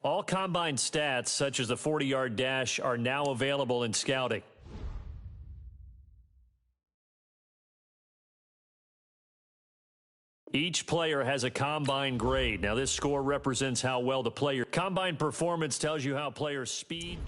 All combine stats, such as the 40-yard dash, are now available in scouting. Each player has a combine grade. Now, this score represents how well the player. Combine performance tells you how players' speed.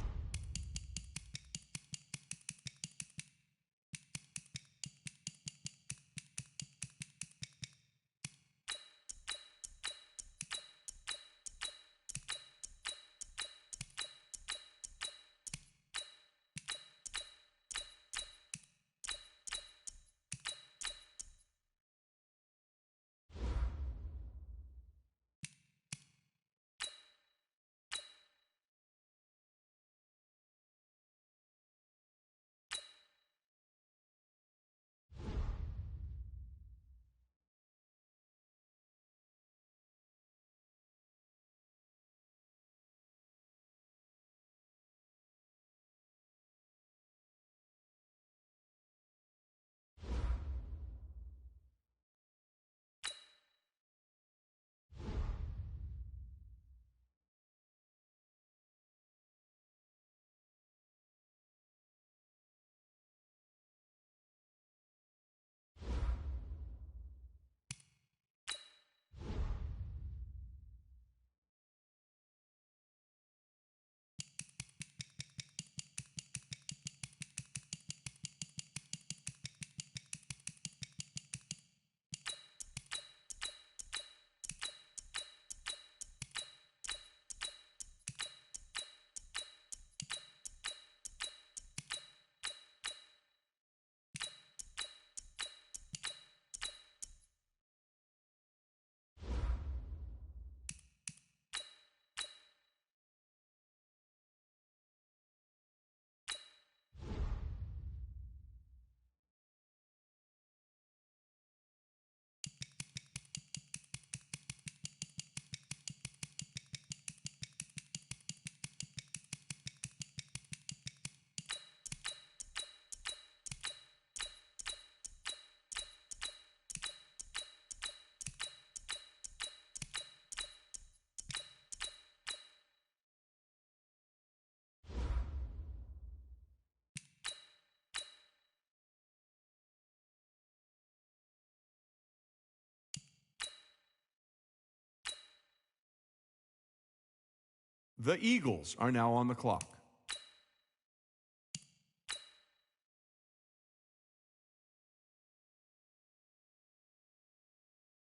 The Eagles are now on the clock.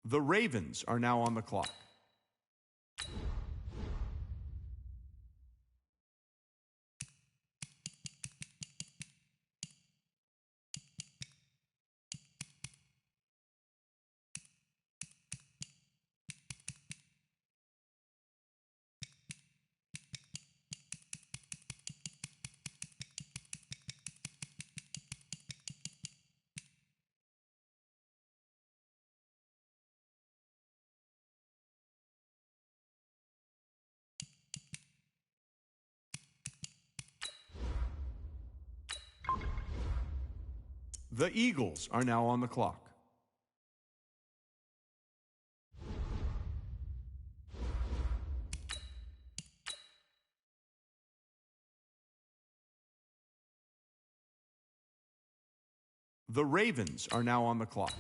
The Ravens are now on the clock. The Eagles are now on the clock. The Ravens are now on the clock.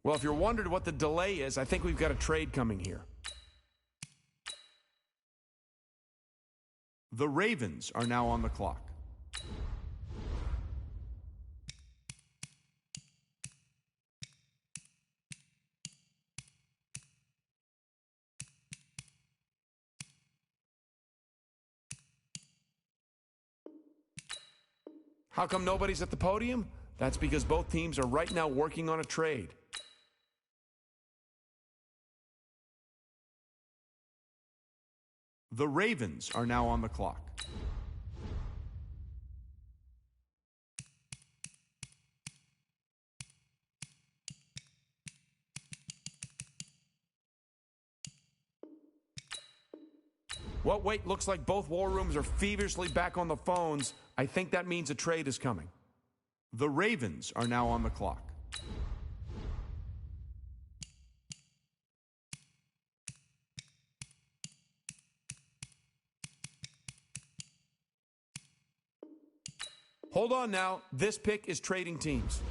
Well, if you're wondering what the delay is, I think we've got a trade coming here. The Ravens are now on the clock. How come nobody's at the podium? That's because both teams are right now working on a trade. The Ravens are now on the clock. Well, wait, looks like both war rooms are feverishly back on the phones. I think that means a trade is coming. The Ravens are now on the clock. Hold on now. This pick is trading teams.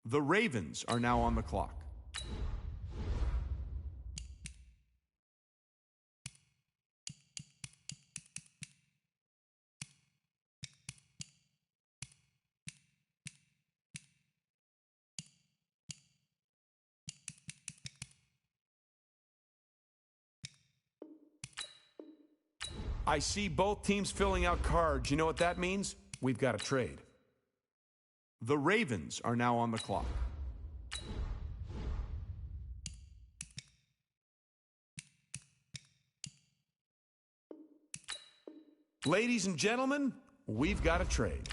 The Ravens are now on the clock. I see both teams filling out cards. You know what that means? We've got a trade. The Ravens are now on the clock. Ladies and gentlemen, we've got a trade.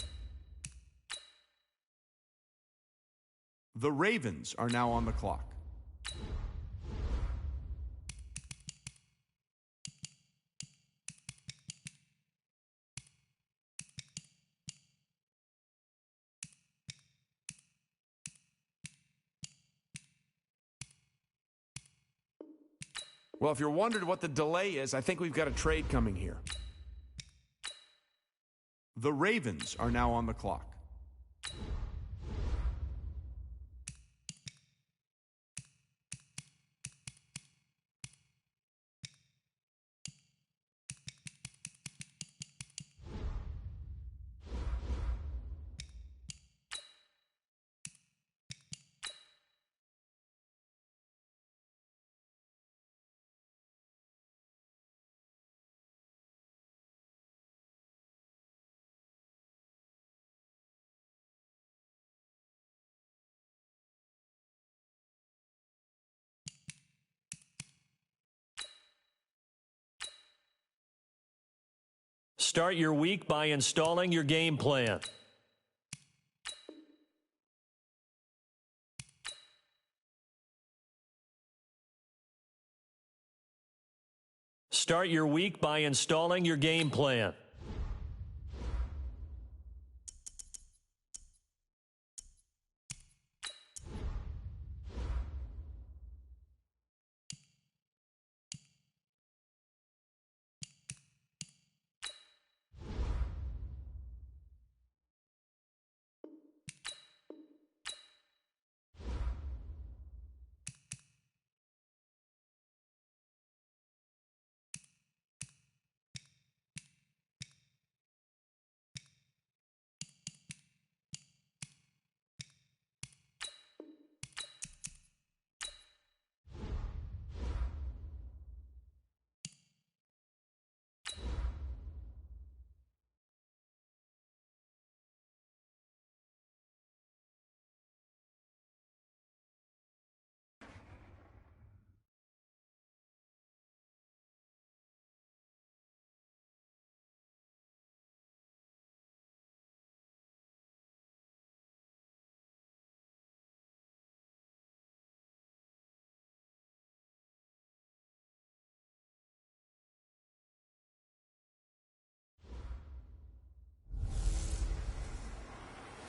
The Ravens are now on the clock. Well, if you're wondering what the delay is, I think we've got a trade coming here. The Ravens are now on the clock. Start your week by installing your game plan. Start your week by installing your game plan.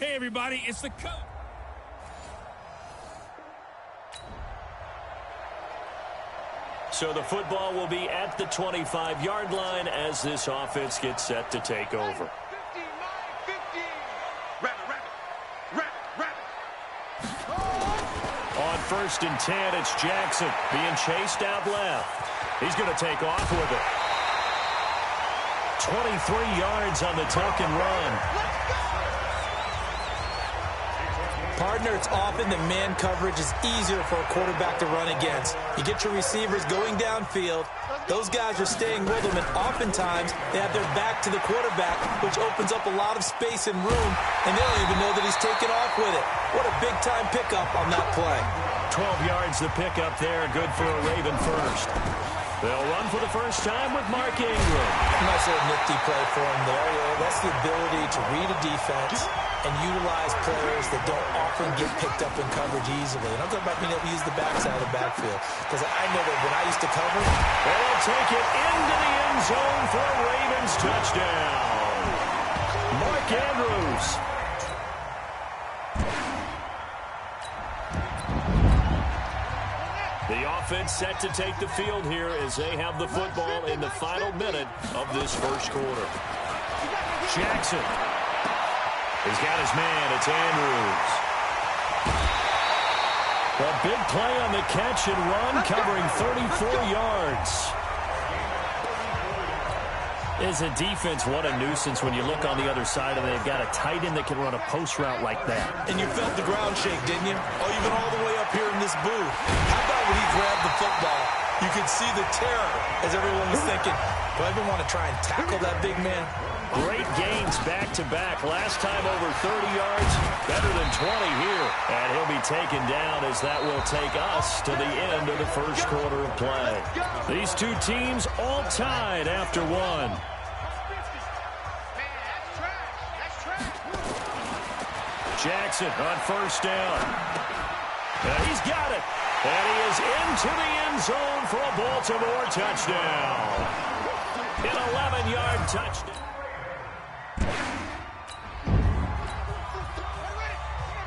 Hey, everybody, it's the coach. So the football will be at the 25-yard line as this offense gets set to take over. 15, 15. Rabbit. On 1st and 10, it's Jackson being chased out left. He's going to take off with it. 23 yards on the tuck and run. Partner, it's often that man coverage is easier for a quarterback to run against. You get your receivers going downfield. Those guys are staying with them, and oftentimes they have their back to the quarterback, which opens up a lot of space and room, and they don't even know that he's taken off with it. What a big-time pickup on that play. 12 yards the pickup there, good for a Raven first. They'll run for the first time with Mark Ingram. Nice little nifty play for him there. That's the ability to read a defense and utilize players that don't often get picked up in coverage easily. And I'm talking about being able to use the backside of the backfield. Because I know that when I used to cover, they'll take it into the end zone for a Ravens touchdown. Mark Andrews. The offense set to take the field here as they have the football in the final minute of this first quarter. Jackson. He's got his man. It's Andrews. A big play on the catch and run, covering 34 yards. As a defense, what a nuisance when you look on the other side and they've got a tight end that can run a post route like that. And you felt the ground shake, didn't you? Oh, you've been all the way up here in this booth. How about when he grabbed the football? You could see the terror as everyone was thinking, do I even want to try and tackle that big man? Great gains back-to-back. Last time over 30 yards, better than 20 here. And he'll be taken down as that will take us to the end of the first quarter of play. These two teams all tied after one. Jackson on first down. And he's got it. And he is into the end zone for a Baltimore touchdown. An 11-yard touchdown.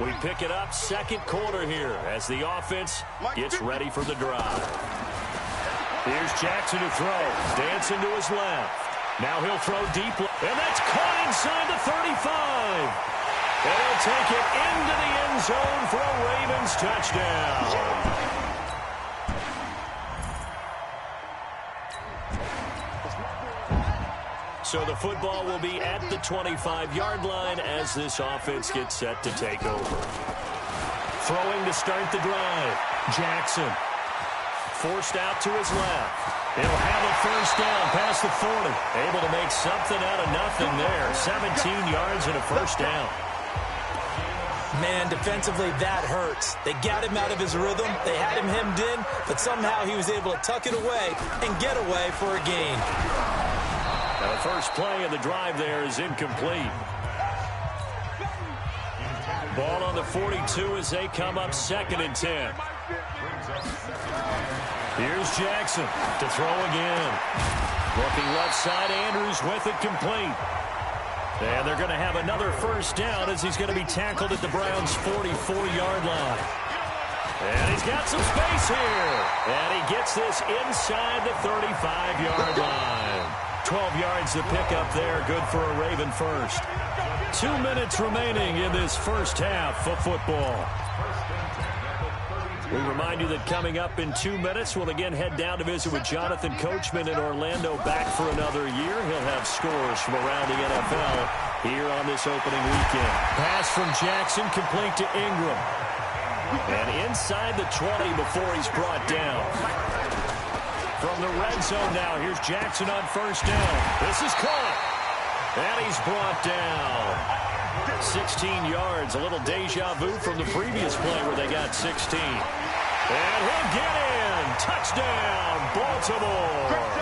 We pick it up second quarter here as the offense gets ready for the drive. Here's Jackson to throw. Dancing to his left. Now he'll throw deep. And that's caught inside the 35. And he'll take it into the end zone for a Ravens touchdown. So the football will be at the 25-yard line as this offense gets set to take over. Throwing to start the drive. Jackson forced out to his left. He'll have a first down past the 40. Able to make something out of nothing there. 17 yards and a first down. Man, defensively, that hurts. They got him out of his rhythm. They had him hemmed in, but somehow he was able to tuck it away and get away for a gain. Now the first play of the drive there is incomplete. Ball on the 42 as they come up 2nd and 10. Here's Jackson to throw again. Looking left side, Andrews with it complete. And they're going to have another first down as he's going to be tackled at the Browns' 44-yard line. And he's got some space here. And he gets this inside the 35-yard line. 12 yards to pick up there. Good for a Raven first. 2 minutes remaining in this first half of football. We remind you that coming up in 2 minutes, we'll again head down to visit with Jonathan Coachman in Orlando, back for another year. He'll have scores from around the NFL here on this opening weekend. Pass from Jackson, complete to Ingram. And inside the 20 before he's brought down. From the red zone now, here's Jackson on first down. This is caught. And he's brought down. 16 yards, a little deja vu from the previous play where they got 16. And he'll get in. Touchdown, Baltimore.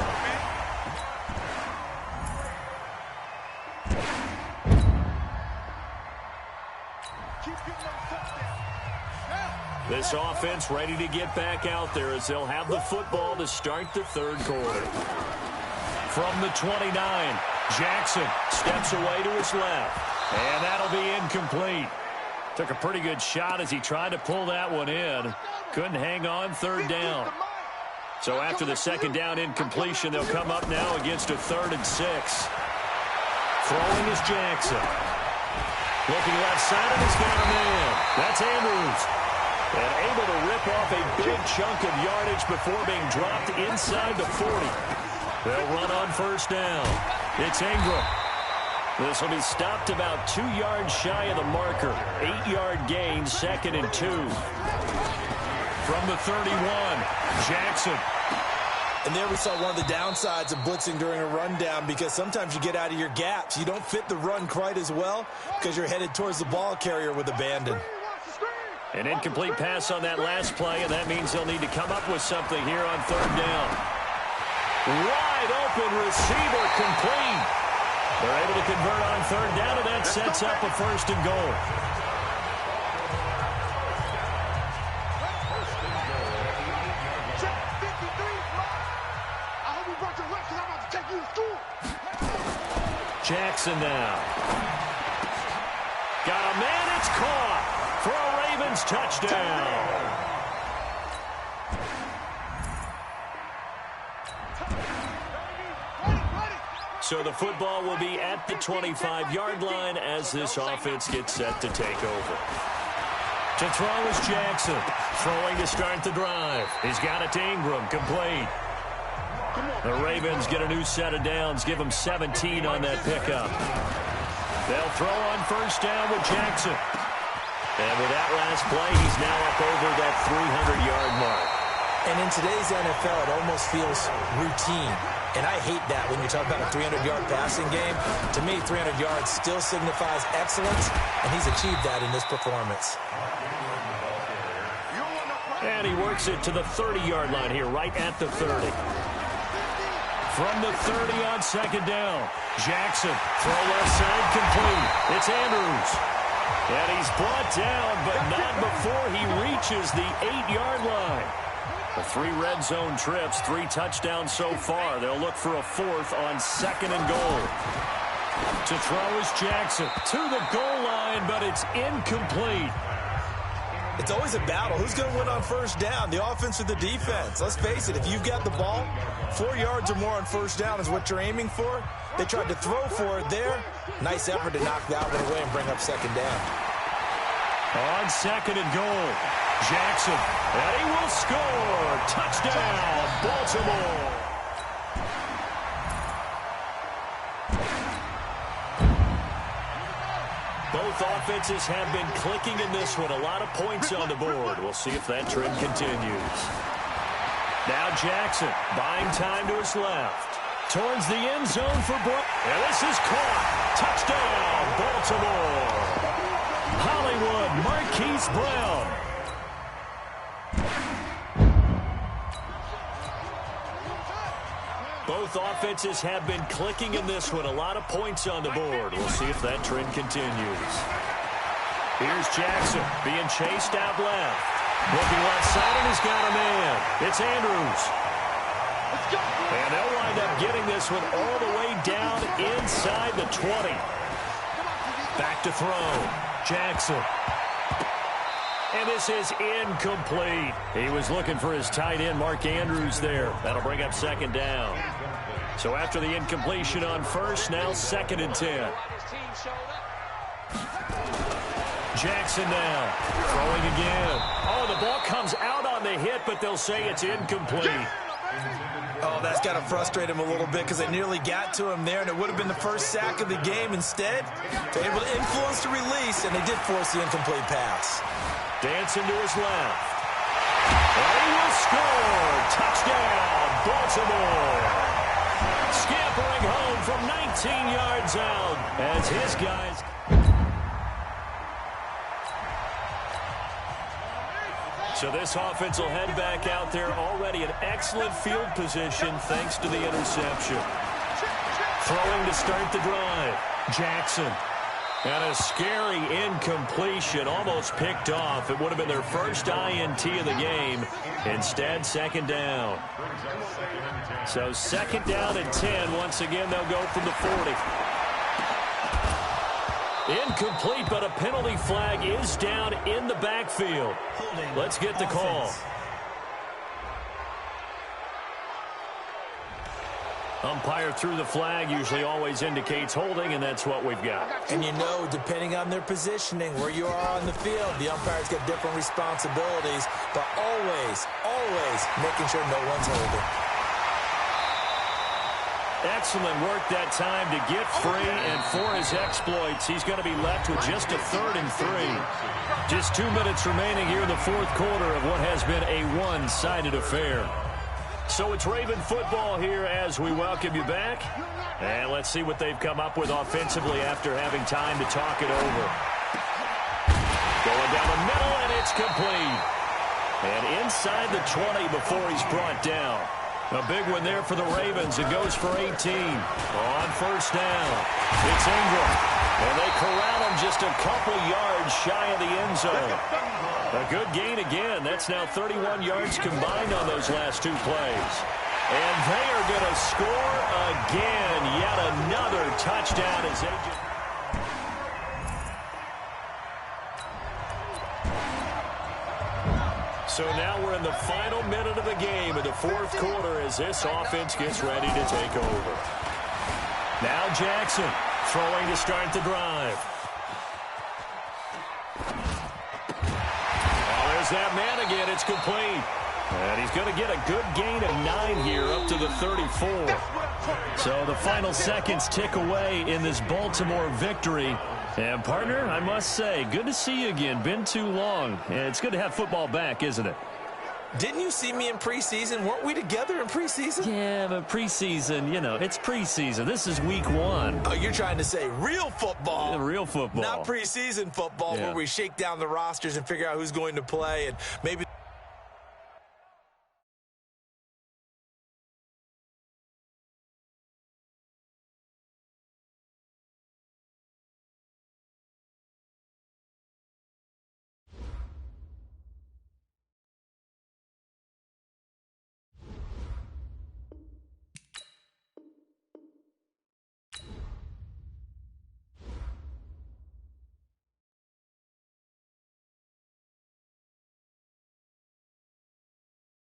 This offense ready to get back out there as they'll have the football to start the third quarter. From the 29, Jackson steps away to his left. And that'll be incomplete. Took a pretty good shot as he tried to pull that one in. Couldn't hang on, third down. So after the second down incompletion, they'll come up now against a 3rd and 6. Throwing is Jackson. Looking left side, and he's got a man. That's Andrews. And able to rip off a big chunk of yardage before being dropped inside the 40. They'll run on first down. It's Ingram. This will be stopped about 2 yards shy of the marker. 8-yard gain, 2nd and 2. From the 31, Jackson. And there we saw one of the downsides of blitzing during a rundown, because sometimes you get out of your gaps. You don't fit the run quite as well because you're headed towards the ball carrier with abandon. An incomplete pass on that last play, and that means they'll need to come up with something here on 3rd down. Wide open receiver, complete. They're able to convert on 3rd down, and that sets up a 1st and goal. Jackson now. Got a man, it's caught for a Ravens touchdown. So the football will be at the 25-yard line as this offense gets set to take over. To throw is Jackson. Throwing to start the drive. He's got it to Ingram, complete. The Ravens get a new set of downs, give them 17 on that pickup. They'll throw on 1st down with Jackson. And with that last play, he's now up over that 300-yard mark. And in today's NFL, it almost feels routine. And I hate that when you talk about a 300-yard passing game. To me, 300 yards still signifies excellence, and he's achieved that in this performance. And he works it to the 30-yard line here, right at the 30. From the 30 on 2nd down, Jackson, throw left side, complete. It's Andrews. And he's brought down, but not before he reaches the 8-yard line. The 3 red zone trips, 3 touchdowns so far. They'll look for a 4th on 2nd and goal. To throw is Jackson to the goal line, but it's incomplete. It's always a battle. Who's going to win on 1st down, the offense or the defense? Let's face it, if you've got the ball, 4 yards or more on 1st down is what you're aiming for. They tried to throw for it there. Nice effort to knock that one away and bring up 2nd down. On 2nd and goal, Jackson, and he will score. Touchdown, Baltimore. Both offenses have been clicking in this one. A lot of points on the board. We'll see if that trend continues. Now Jackson, buying time to his left. Towards the end zone for Brown. And this is caught. Touchdown, Baltimore. Hollywood, Marquise Brown. Both offenses have been clicking in this one. A lot of points on the board. We'll see if that trend continues. Here's Jackson being chased out left. Looking left side, and he's got a man. It's Andrews. And they'll wind up getting this one all the way down inside the 20. Back to throw. Jackson. And this is incomplete. He was looking for his tight end, Mark Andrews, there. That'll bring up 2nd down. So after the incompletion on 1st, now 2nd and 10. Jackson now, throwing again. Oh, the ball comes out on the hit, but they'll say it's incomplete. Oh, that's got to frustrate him a little bit because they nearly got to him there, and it would have been the 1st sack of the game. Instead, they're able to influence the release, and they did force the incomplete pass. Dancing to his left. And he will score. Touchdown, Baltimore. Scampering home from 19 yards out as his guys... So this offense will head back out there already in excellent field position thanks to the interception. Throwing to start the drive. Jackson. And a scary incompletion, almost picked off. It would have been their first INT of the game. Instead, 2nd down. So 2nd down and 10. Once again, they'll go from the 40. Incomplete, but a penalty flag is down in the backfield. Let's get the call. Umpire threw the flag, usually always indicates holding, and that's what we've got. And you know, depending on their positioning, where you are on the field, the umpire's got different responsibilities, but always, always making sure no one's holding. Excellent work that time to get free, and for his exploits, he's going to be left with just a 3rd and 3. Just 2 minutes remaining here in the fourth quarter of what has been a one-sided affair. So it's Raven football here as we welcome you back. And let's see what they've come up with offensively after having time to talk it over. Going down the middle, and it's complete. And inside the 20 before he's brought down. A big one there for the Ravens. It goes for 18 on first down. It's Ingram. And they corral him just a couple yards shy of the end zone. A good gain again. That's now 31 yards combined on those last 2 plays. And they are going to score again. Yet another touchdown as AJ. So now we're in the final minute of the game in the fourth quarter as this offense gets ready to take over. Now Jackson throwing to start the drive. Oh, there's that man again. It's complete. And he's going to get a good gain of 9 here up to the 34. So the final seconds tick away in this Baltimore victory. And, partner, I must say, good to see you again. Been too long. It's good to have football back, isn't it? Didn't you see me in preseason? Weren't we together in preseason? Yeah, but preseason, you know, it's preseason. This is week 1. Oh, you're trying to say real football. Real football. Not preseason football where we shake down the rosters and figure out who's going to play and maybe